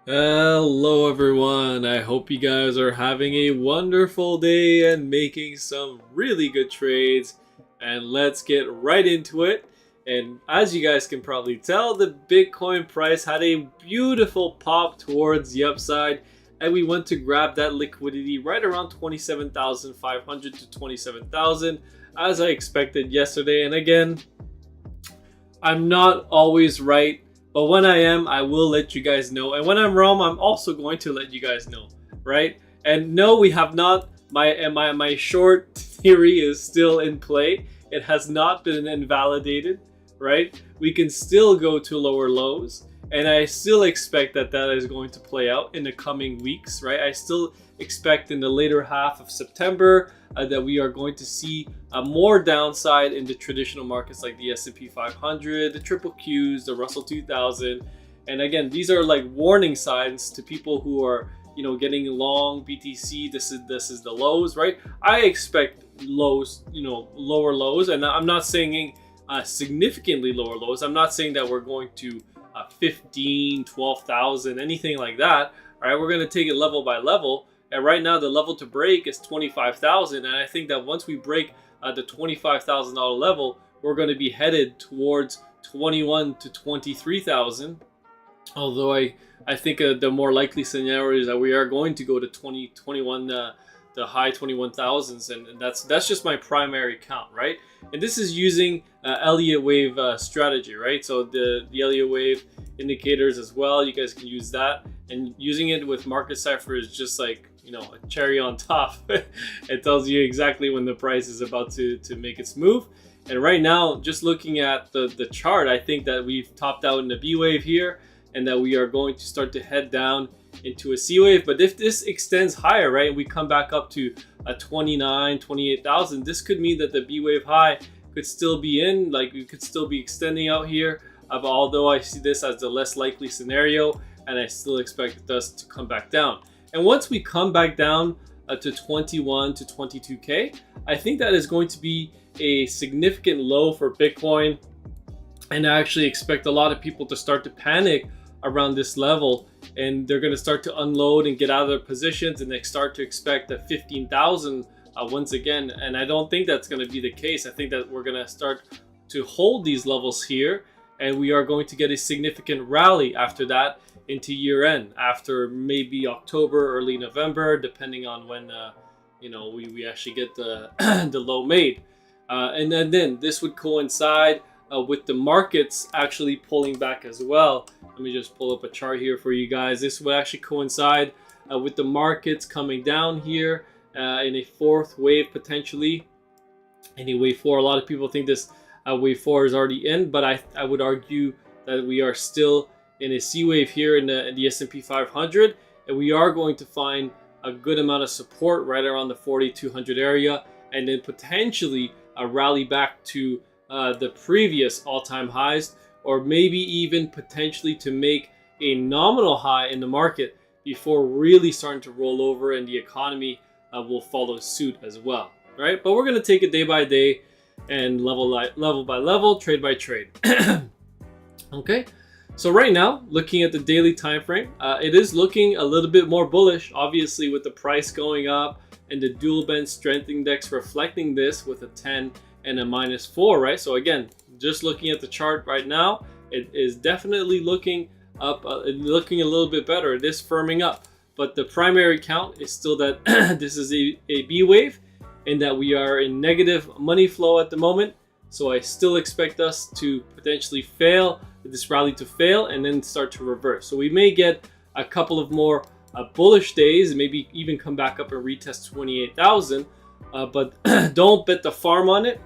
Hello everyone, I hope you guys are having a wonderful day and making some really good trades, and let's get right into it. And as you guys can probably tell, the Bitcoin price had a beautiful pop towards the upside, and we went to grab that liquidity right around 27,500 to 27,000 as I expected yesterday. And again, I'm not always right, but when I am, I will let you guys know. And when I'm wrong, I'm also going to let you guys know, right? And no, we have not. My short theory is still in play. It has not been invalidated, right? We can still go to lower lows, and I still expect that that is going to play out in the coming weeks, right? I still expect in the later half of September that we are going to see more downside in the traditional markets like the S&P 500, the triple Qs, the Russell 2000. And again, these are like warning signs to people who are, getting long BTC. This is the lows, right? I expect lows, lower lows, and I'm not saying significantly lower lows. I'm not saying that we're going to 15, 12,000, anything like that. All right, we're going to take it level by level. And right now, the level to break is 25,000, and I think that once we break the $25,000 level, we're going to be headed towards 21 to 23,000. Although I think the more likely scenario is that we are going to go to 21, the high 21,000s, and that's just my primary count, right? And this is using Elliott wave strategy, right? So the Elliott wave indicators as well, you guys can use that, and using it with market cipher is just like a cherry on top. It tells you exactly when the price is about to make its move. And right now, just looking at the chart, I think that we've topped out in the B wave here, and that we are going to start to head down into a C wave. But if this extends higher, right, and we come back up to a 29, 28,000, this could mean that the B wave high could still be in, like we could still be extending out here. But although I see this as the less likely scenario, and I still expect us to come back down. And once we come back down to 21 to 22K, I think that is going to be a significant low for Bitcoin. And I actually expect a lot of people to start to panic around this level, and they're going to start to unload and get out of their positions, and they start to expect a 15,000 once again. And I don't think that's going to be the case. I think that we're going to start to hold these levels here, and we are going to get a significant rally after that into year end, after maybe October, early November, depending on when we actually get the the low made. And then this would coincide with the markets actually pulling back as well. Let me just pull up a chart here for you guys. This would actually coincide with the markets coming down here in a fourth wave potentially. In wave 4, a lot of people think this wave 4 is already in, but I would argue that we are still in a C wave here in the S&P 500, and we are going to find a good amount of support right around the 4,200 area, and then potentially a rally back to the previous all-time highs, or maybe even potentially to make a nominal high in the market before really starting to roll over, and the economy will follow suit as well, right? But we're going to take it day by day and level by level, trade by trade. Okay, so right now, looking at the daily time frame, it is looking a little bit more bullish, obviously, with the price going up and the dual band strength index reflecting this with a 10 and a -4, right? So again, just looking at the chart right now, it is definitely looking up, looking a little bit better. It is firming up, but the primary count is still that this is a B wave, and that we are in negative money flow at the moment. So I still expect us to potentially fail, this rally to fail, and then start to reverse. So we may get a couple of more bullish days, and maybe even come back up and retest 28,000. But don't bet the farm on it.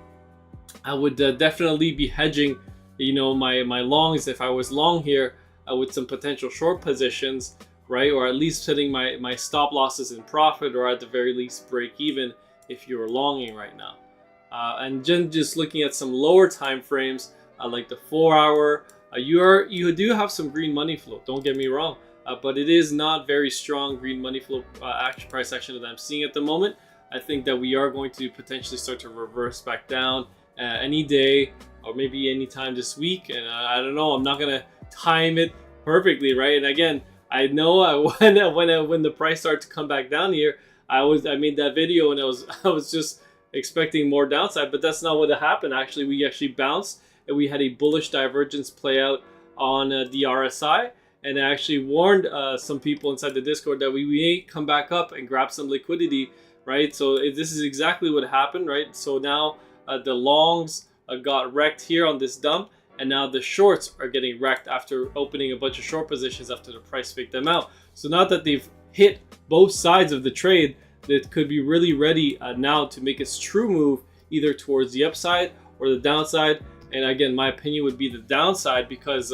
I would definitely be hedging, my longs if I was long here with some potential short positions, right? Or at least setting my stop losses in profit, or at the very least break even if you're longing right now. And just looking at some lower time frames, like the 4-hour, you do have some green money flow. Don't get me wrong, but it is not very strong green money flow price action that I'm seeing at the moment. I think that we are going to potentially start to reverse back down any day, or maybe any time this week. And I don't know, I'm not gonna time it perfectly, right? And again, I know when the price started to come back down here, I made that video and I was just expecting more downside, but that's not what happened. Actually, we actually bounced and we had a bullish divergence play out on the RSI, and I actually warned some people inside the Discord that we may come back up and grab some liquidity, right? So this is exactly what happened, right? So now the longs got wrecked here on this dump, and now the shorts are getting wrecked after opening a bunch of short positions after the price faked them out. So now that they've hit both sides of the trade, that could be really ready now to make its true move either towards the upside or the downside. And again, my opinion would be the downside, because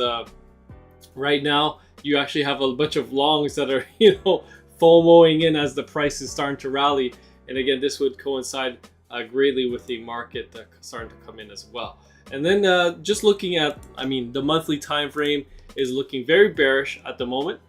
right now you actually have a bunch of longs that are, you know, FOMOing in as the price is starting to rally. And again, this would coincide greatly with the market starting to come in as well. And then just looking at, I mean, the monthly time frame is looking very bearish at the moment.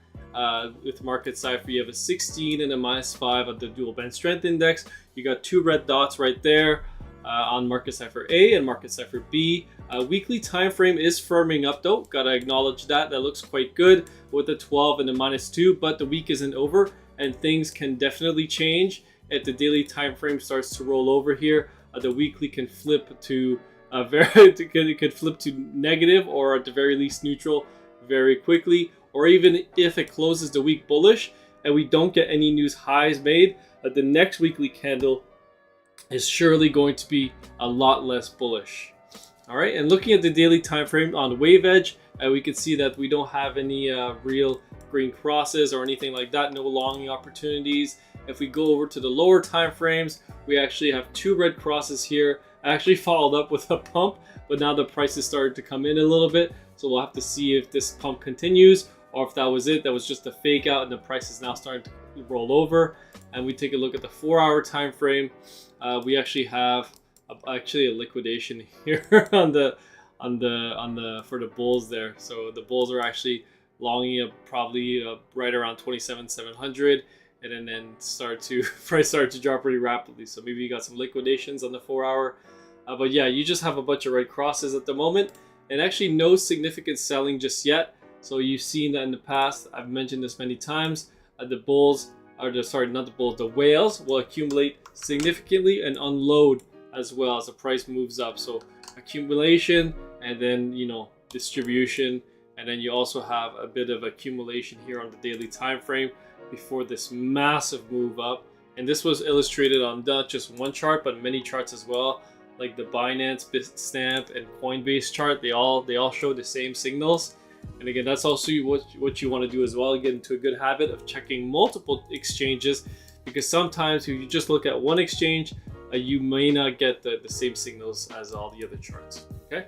With market cipher, you have a 16 and a -5 at the dual band strength index. You got two red dots right there on market cipher A and market cipher B. Weekly time frame is firming up though. Gotta acknowledge that. That looks quite good with the 12 and the -2, but the week isn't over and things can definitely change. If the daily time frame starts to roll over here, the weekly can flip to it could flip to negative, or at the very least neutral very quickly. Or even if it closes the week bullish and we don't get any news highs made, the next weekly candle is surely going to be a lot less bullish. All right, and looking at the daily time frame on the wave edge, we can see that we don't have any real green crosses or anything like that, no longing opportunities. If we go over to the lower time frames, we actually have two red crosses here. I actually followed up with a pump, but now the price has started to come in a little bit. So we'll have to see if this pump continues, or if that was it, that was just a fake out and the price is now starting to roll over. And we take a look at the 4-hour time frame. We actually have a liquidation here for the bulls there. So the bulls are actually longing up probably right around 27,700, and then price started to drop pretty rapidly. So maybe you got some liquidations on the 4-hour. But yeah, you just have a bunch of red crosses at the moment, and actually no significant selling just yet. So you've seen that in the past. I've mentioned this many times. The bulls, the whales will accumulate significantly and unload as well as the price moves up. So accumulation, and then, you know, distribution, and then you also have a bit of accumulation here on the daily time frame before this massive move up. And this was illustrated on not just one chart, but many charts as well, like the Binance, Bitstamp, and Coinbase chart. They all show the same signals. And again, that's also what you want to do as well. Get into a good habit of checking multiple exchanges, because sometimes if you just look at one exchange, you may not get the same signals as all the other charts. Okay,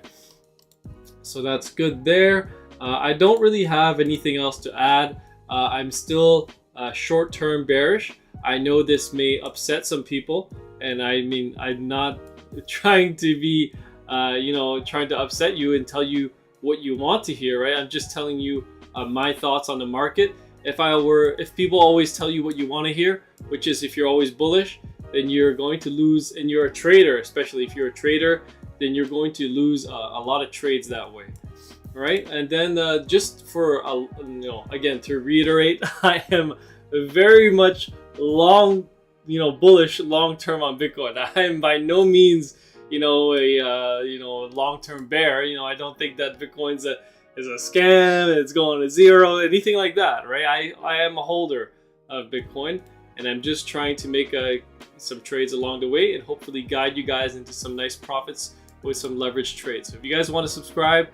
so that's good there. I don't really have anything else to add. I'm still short-term bearish. I know this may upset some people, and I mean, I'm not trying to be, trying to upset you and tell you what you want to hear, right? I'm just telling you my thoughts on the market. If people always tell you what you want to hear, which is if you're always bullish, then you're going to lose, and you're a trader, especially if you're a trader, then you're going to lose a lot of trades that way, right? And then just for, again, to reiterate, I am very much bullish long-term on Bitcoin. I am by no means, a long-term bear. I don't think that Bitcoin's is a scam, it's going to zero, anything like that, right? I am a holder of Bitcoin, and I'm just trying to make some trades along the way and hopefully guide you guys into some nice profits with some leverage trades. So if you guys want to subscribe,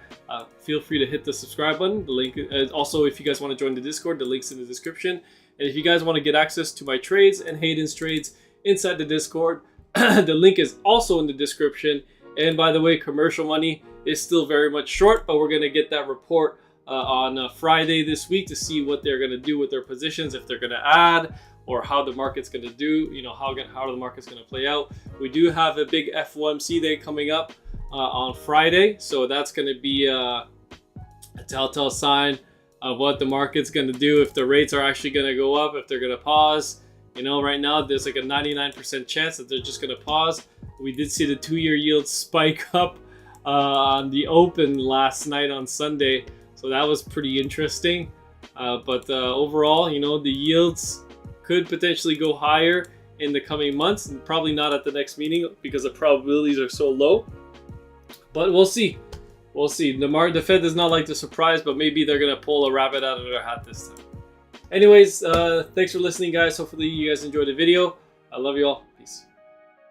feel free to hit the subscribe button. The link, also if you guys want to join the Discord, the link's in the description. And if you guys want to get access to my trades and Hayden's trades inside the Discord, the link is also in the description. And by the way, commercial money is still very much short, but we're going to get that report on Friday this week to see what they're going to do with their positions, if they're going to add, or how the market's going to do, how the market's going to play out. We do have a big FOMC day coming up on Friday, so that's going to be a telltale sign of what the market's going to do, if the rates are actually going to go up, if they're going to pause. Right now there's like a 99% chance that they're just going to pause. We did see the 2-year yield spike up on the open last night on Sunday, so that was pretty interesting. But overall, you know, the yields could potentially go higher in the coming months, and probably not at the next meeting because the probabilities are so low. But we'll see. We'll see. The Fed does not like to surprise, but maybe they're going to pull a rabbit out of their hat this time. Anyways, thanks for listening, guys. Hopefully you guys enjoyed the video. I love you all.